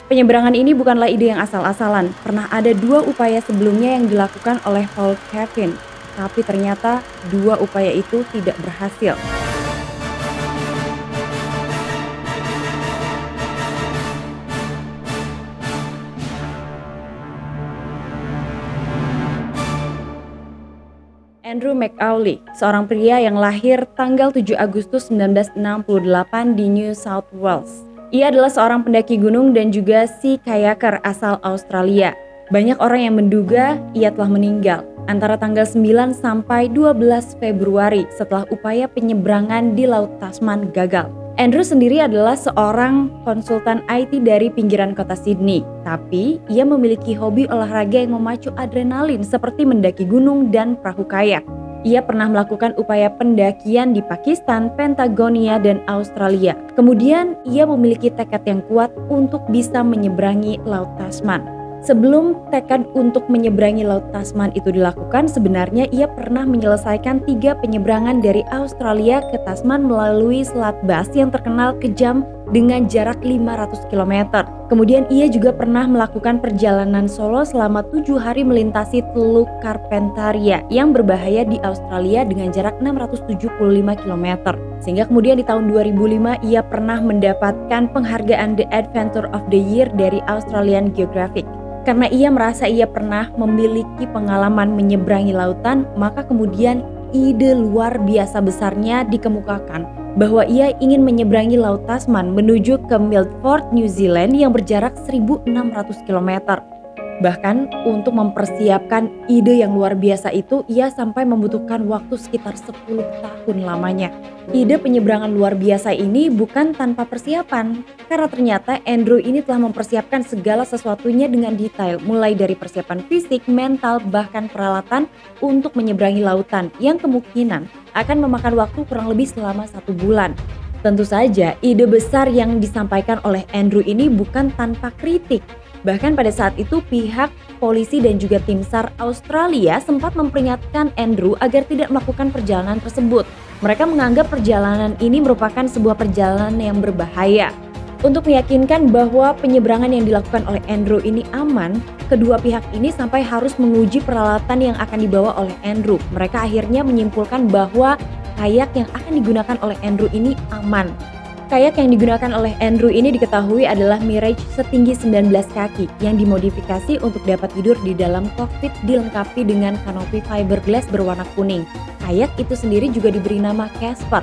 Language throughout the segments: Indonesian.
Penyeberangan ini bukanlah ide yang asal-asalan. Pernah ada 2 upaya sebelumnya yang dilakukan oleh Paul Kevin, tapi ternyata 2 upaya itu tidak berhasil. Andrew McAuley, seorang pria yang lahir tanggal 7 Agustus 1968 di New South Wales. Ia adalah seorang pendaki gunung dan juga sea kayaker asal Australia. Banyak orang yang menduga ia telah meninggal antara tanggal 9 sampai 12 Februari setelah upaya penyeberangan di Laut Tasman gagal. Andrew sendiri adalah seorang konsultan IT dari pinggiran kota Sydney, tapi ia memiliki hobi olahraga yang memacu adrenalin seperti mendaki gunung dan perahu kayak. Ia pernah melakukan upaya pendakian di Pakistan, Patagonia, dan Australia. Kemudian ia memiliki tekad yang kuat untuk bisa menyeberangi Laut Tasman. Sebelum tekad untuk menyeberangi Laut Tasman itu dilakukan, sebenarnya ia pernah menyelesaikan 3 penyeberangan dari Australia ke Tasman melalui Selat Bass yang terkenal kejam dengan jarak 500 km. Kemudian ia juga pernah melakukan perjalanan solo selama 7 hari melintasi Teluk Carpentaria yang berbahaya di Australia dengan jarak 675 km. Sehingga kemudian di tahun 2005 ia pernah mendapatkan penghargaan The Adventure of the Year dari Australian Geographic. Karena ia merasa ia pernah memiliki pengalaman menyeberangi lautan, maka kemudian ide luar biasa besarnya dikemukakan bahwa ia ingin menyeberangi Laut Tasman menuju ke Milford, New Zealand yang berjarak 1.600 km. Bahkan untuk mempersiapkan ide yang luar biasa itu, ia sampai membutuhkan waktu sekitar 10 tahun lamanya. Ide penyeberangan luar biasa ini bukan tanpa persiapan, karena ternyata Andrew ini telah mempersiapkan segala sesuatunya dengan detail, mulai dari persiapan fisik, mental, bahkan peralatan untuk menyeberangi lautan yang kemungkinan akan memakan waktu kurang lebih selama 1 bulan. Tentu saja ide besar yang disampaikan oleh Andrew ini bukan tanpa kritik. Bahkan pada saat itu pihak polisi dan juga tim SAR Australia sempat memperingatkan Andrew agar tidak melakukan perjalanan tersebut. Mereka menganggap perjalanan ini merupakan sebuah perjalanan yang berbahaya. Untuk meyakinkan bahwa penyeberangan yang dilakukan oleh Andrew ini aman, kedua pihak ini sampai harus menguji peralatan yang akan dibawa oleh Andrew. Mereka akhirnya menyimpulkan bahwa kayak yang akan digunakan oleh Andrew ini aman. Kayak yang digunakan oleh Andrew ini diketahui adalah Mirage setinggi 19 kaki yang dimodifikasi untuk dapat tidur di dalam kokpit dilengkapi dengan kanopi fiberglass berwarna kuning. Kayak itu sendiri juga diberi nama Casper.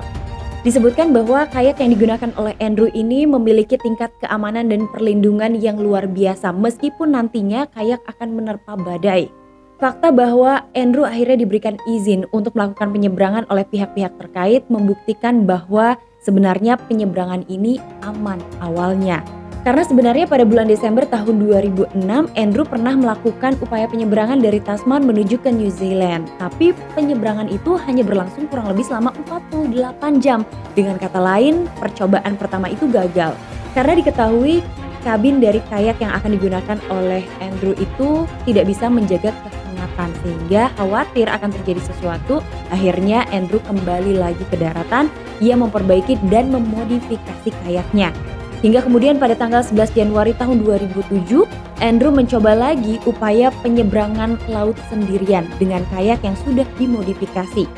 Disebutkan bahwa kayak yang digunakan oleh Andrew ini memiliki tingkat keamanan dan perlindungan yang luar biasa meskipun nantinya kayak akan menerpa badai. Fakta bahwa Andrew akhirnya diberikan izin untuk melakukan penyeberangan oleh pihak-pihak terkait membuktikan bahwa sebenarnya penyeberangan ini aman awalnya. Karena sebenarnya pada bulan Desember tahun 2006, Andrew pernah melakukan upaya penyeberangan dari Tasman menuju ke New Zealand. Tapi penyeberangan itu hanya berlangsung kurang lebih selama 48 jam. Dengan kata lain, percobaan pertama itu gagal. Karena diketahui kabin dari kayak yang akan digunakan oleh Andrew itu tidak bisa menjaga kehangatan sehingga khawatir akan terjadi sesuatu. Akhirnya Andrew kembali lagi ke daratan. Ia memperbaiki dan memodifikasi kayaknya. Hingga kemudian pada tanggal 11 Januari tahun 2007, Andrew mencoba lagi upaya penyeberangan laut sendirian dengan kayak yang sudah dimodifikasi.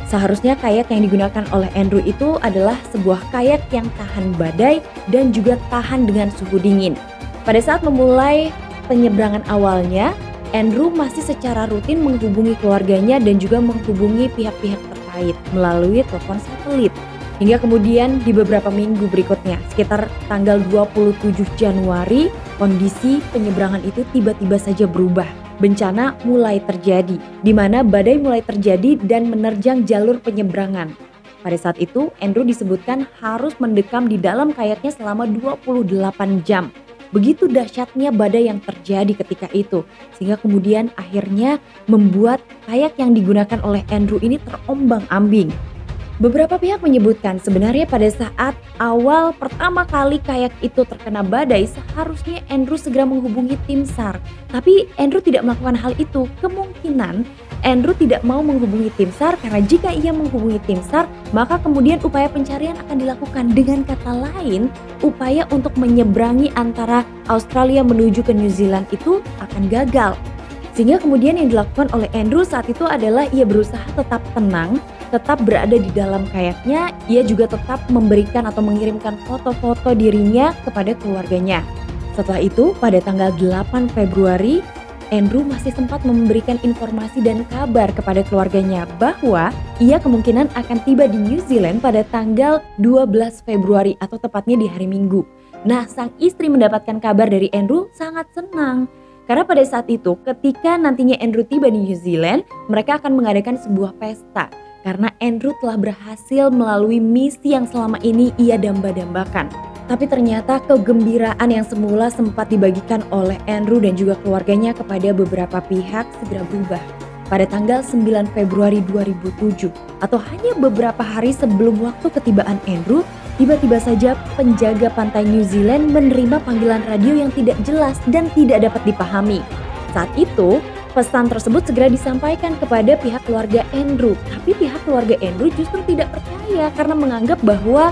Seharusnya kayak yang digunakan oleh Andrew itu adalah sebuah kayak yang tahan badai dan juga tahan dengan suhu dingin. Pada saat memulai penyeberangan awalnya, Andrew masih secara rutin menghubungi keluarganya dan juga menghubungi pihak-pihak terkait melalui telepon satelit. Hingga kemudian di beberapa minggu berikutnya, sekitar tanggal 27 Januari, kondisi penyeberangan itu tiba-tiba saja berubah. Bencana mulai terjadi, di mana badai mulai terjadi dan menerjang jalur penyeberangan. Pada saat itu, Andrew disebutkan harus mendekam di dalam kayaknya selama 28 jam. Begitu dahsyatnya badai yang terjadi ketika itu, sehingga kemudian akhirnya membuat kayak yang digunakan oleh Andrew ini terombang-ambing. Beberapa pihak menyebutkan sebenarnya pada saat awal pertama kali kayak itu terkena badai seharusnya Andrew segera menghubungi tim SAR. Tapi Andrew tidak melakukan hal itu. Kemungkinan Andrew tidak mau menghubungi tim SAR karena jika ia menghubungi tim SAR maka kemudian upaya pencarian akan dilakukan. Dengan kata lain, upaya untuk menyeberangi antara Australia menuju ke New Zealand itu akan gagal. Sehingga kemudian yang dilakukan oleh Andrew saat itu adalah ia berusaha tetap tenang, tetap berada di dalam kayaknya, ia juga tetap memberikan atau mengirimkan foto-foto dirinya kepada keluarganya. Setelah itu, pada tanggal 8 Februari, Andrew masih sempat memberikan informasi dan kabar kepada keluarganya bahwa ia kemungkinan akan tiba di New Zealand pada tanggal 12 Februari atau tepatnya di hari Minggu. Nah, sang istri mendapatkan kabar dari Andrew sangat senang. Karena pada saat itu ketika nantinya Andrew tiba di New Zealand, mereka akan mengadakan sebuah pesta. Karena Andrew telah berhasil melalui misi yang selama ini ia damba-dambakan. Tapi ternyata kegembiraan yang semula sempat dibagikan oleh Andrew dan juga keluarganya kepada beberapa pihak segera berubah. Pada tanggal 9 Februari 2007 atau hanya beberapa hari sebelum waktu ketibaan Andrew, tiba-tiba saja penjaga pantai New Zealand menerima panggilan radio yang tidak jelas dan tidak dapat dipahami. Saat itu, pesan tersebut segera disampaikan kepada pihak keluarga Andrew. Tapi pihak keluarga Andrew justru tidak percaya karena menganggap bahwa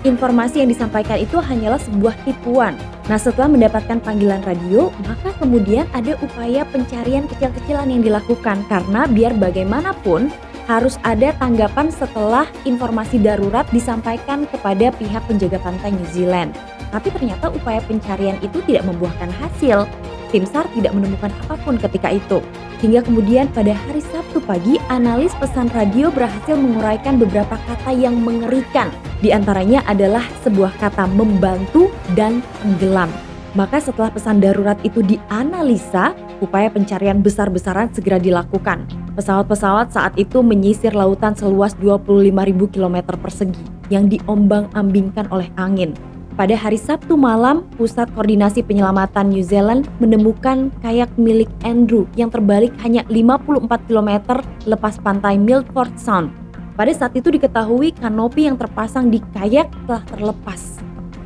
informasi yang disampaikan itu hanyalah sebuah tipuan. Nah, setelah mendapatkan panggilan radio, maka kemudian ada upaya pencarian kecil-kecilan yang dilakukan karena biar bagaimanapun harus ada tanggapan setelah informasi darurat disampaikan kepada pihak penjaga pantai New Zealand. Tapi ternyata upaya pencarian itu tidak membuahkan hasil. Tim SAR tidak menemukan apapun ketika itu. Hingga kemudian pada hari Sabtu pagi, analis pesan radio berhasil menguraikan beberapa kata yang mengerikan. Di antaranya adalah sebuah kata membantu dan tenggelam. Maka setelah pesan darurat itu dianalisa, upaya pencarian besar-besaran segera dilakukan. Pesawat-pesawat saat itu menyisir lautan seluas 25.000 km persegi yang diombang-ambingkan oleh angin. Pada hari Sabtu malam, Pusat Koordinasi Penyelamatan New Zealand menemukan kayak milik Andrew yang terbalik hanya 54 km lepas pantai Milford Sound. Pada saat itu diketahui kanopi yang terpasang di kayak telah terlepas.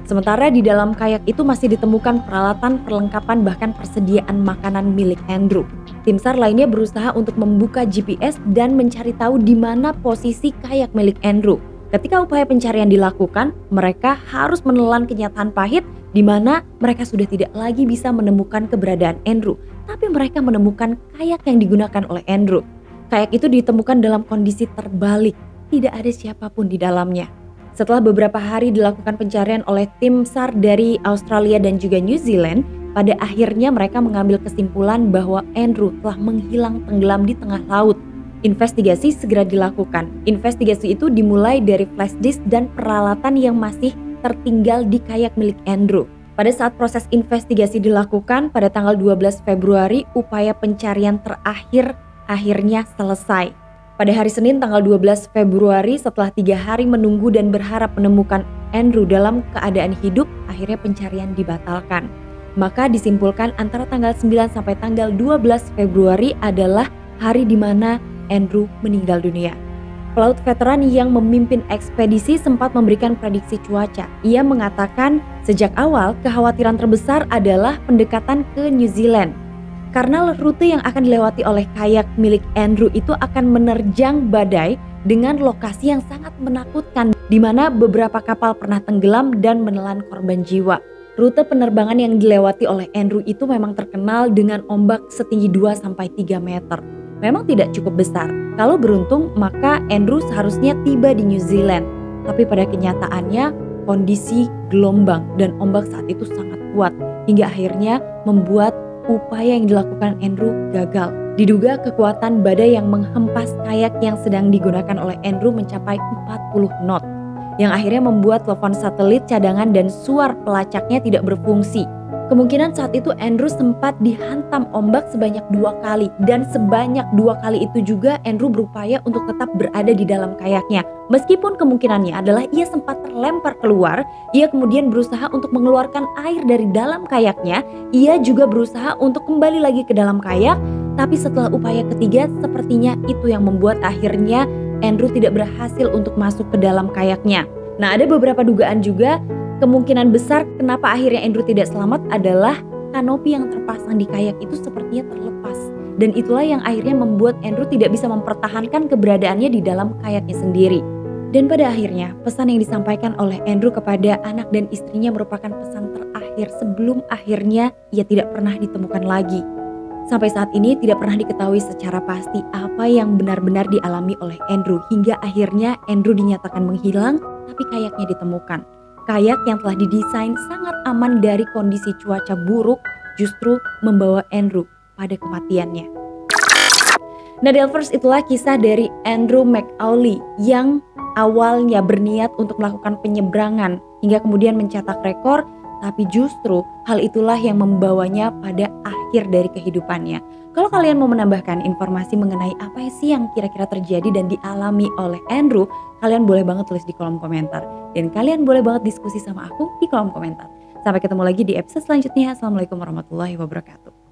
Sementara di dalam kayak itu masih ditemukan peralatan, perlengkapan, bahkan persediaan makanan milik Andrew. Tim SAR lainnya berusaha untuk membuka GPS dan mencari tahu di mana posisi kayak milik Andrew. Ketika upaya pencarian dilakukan, mereka harus menelan kenyataan pahit di mana mereka sudah tidak lagi bisa menemukan keberadaan Andrew. Tapi mereka menemukan kayak yang digunakan oleh Andrew. Kayak itu ditemukan dalam kondisi terbalik, tidak ada siapapun di dalamnya. Setelah beberapa hari dilakukan pencarian oleh tim SAR dari Australia dan juga New Zealand, pada akhirnya mereka mengambil kesimpulan bahwa Andrew telah menghilang tenggelam di tengah laut. Investigasi segera dilakukan. Investigasi itu dimulai dari flash disk dan peralatan yang masih tertinggal di kayak milik Andrew. Pada saat proses investigasi dilakukan pada tanggal 12 Februari, upaya pencarian terakhir akhirnya selesai. Pada hari Senin tanggal 12 Februari, setelah 3 hari menunggu dan berharap menemukan Andrew dalam keadaan hidup, akhirnya pencarian dibatalkan. Maka disimpulkan antara tanggal 9 sampai tanggal 12 Februari adalah hari di mana Andrew meninggal dunia. Pelaut veteran yang memimpin ekspedisi sempat memberikan prediksi cuaca. Ia mengatakan sejak awal kekhawatiran terbesar adalah pendekatan ke New Zealand. Karena rute yang akan dilewati oleh kayak milik Andrew itu akan menerjang badai dengan lokasi yang sangat menakutkan di mana beberapa kapal pernah tenggelam dan menelan korban jiwa. Rute penerbangan yang dilewati oleh Andrew itu memang terkenal dengan ombak setinggi 2-3 meter. Memang tidak cukup besar. Kalau beruntung, maka Andrew seharusnya tiba di New Zealand. Tapi pada kenyataannya, kondisi gelombang dan ombak saat itu sangat kuat. Hingga akhirnya membuat upaya yang dilakukan Andrew gagal. Diduga kekuatan badai yang menghempas kayak yang sedang digunakan oleh Andrew mencapai 40 knot. Yang akhirnya membuat telepon satelit cadangan dan suar pelacaknya tidak berfungsi. Kemungkinan saat itu Andrew sempat dihantam ombak sebanyak 2 kali dan sebanyak 2 kali itu juga Andrew berupaya untuk tetap berada di dalam kayaknya. Meskipun kemungkinannya adalah ia sempat terlempar keluar, ia kemudian berusaha untuk mengeluarkan air dari dalam kayaknya, ia juga berusaha untuk kembali lagi ke dalam kayak, tapi setelah upaya ketiga sepertinya itu yang membuat akhirnya Andrew tidak berhasil untuk masuk ke dalam kayaknya. Nah, ada beberapa dugaan juga, kemungkinan besar kenapa akhirnya Andrew tidak selamat adalah kanopi yang terpasang di kayak itu sepertinya terlepas. Dan itulah yang akhirnya membuat Andrew tidak bisa mempertahankan keberadaannya di dalam kayaknya sendiri. Dan pada akhirnya, pesan yang disampaikan oleh Andrew kepada anak dan istrinya merupakan pesan terakhir sebelum akhirnya ia tidak pernah ditemukan lagi. Sampai saat ini tidak pernah diketahui secara pasti apa yang benar-benar dialami oleh Andrew hingga akhirnya Andrew dinyatakan menghilang tapi kayaknya ditemukan. Kayak yang telah didesain sangat aman dari kondisi cuaca buruk justru membawa Andrew pada kematiannya. Nah, Delvers, itulah kisah dari Andrew McAuley yang awalnya berniat untuk melakukan penyeberangan hingga kemudian mencetak rekor, tapi justru hal itulah yang membawanya pada akhir dari kehidupannya. Kalau kalian mau menambahkan informasi mengenai apa sih yang kira-kira terjadi dan dialami oleh Andrew, kalian boleh banget tulis di kolom komentar. Dan kalian boleh banget diskusi sama aku di kolom komentar. Sampai ketemu lagi di episode selanjutnya. Assalamualaikum warahmatullahi wabarakatuh.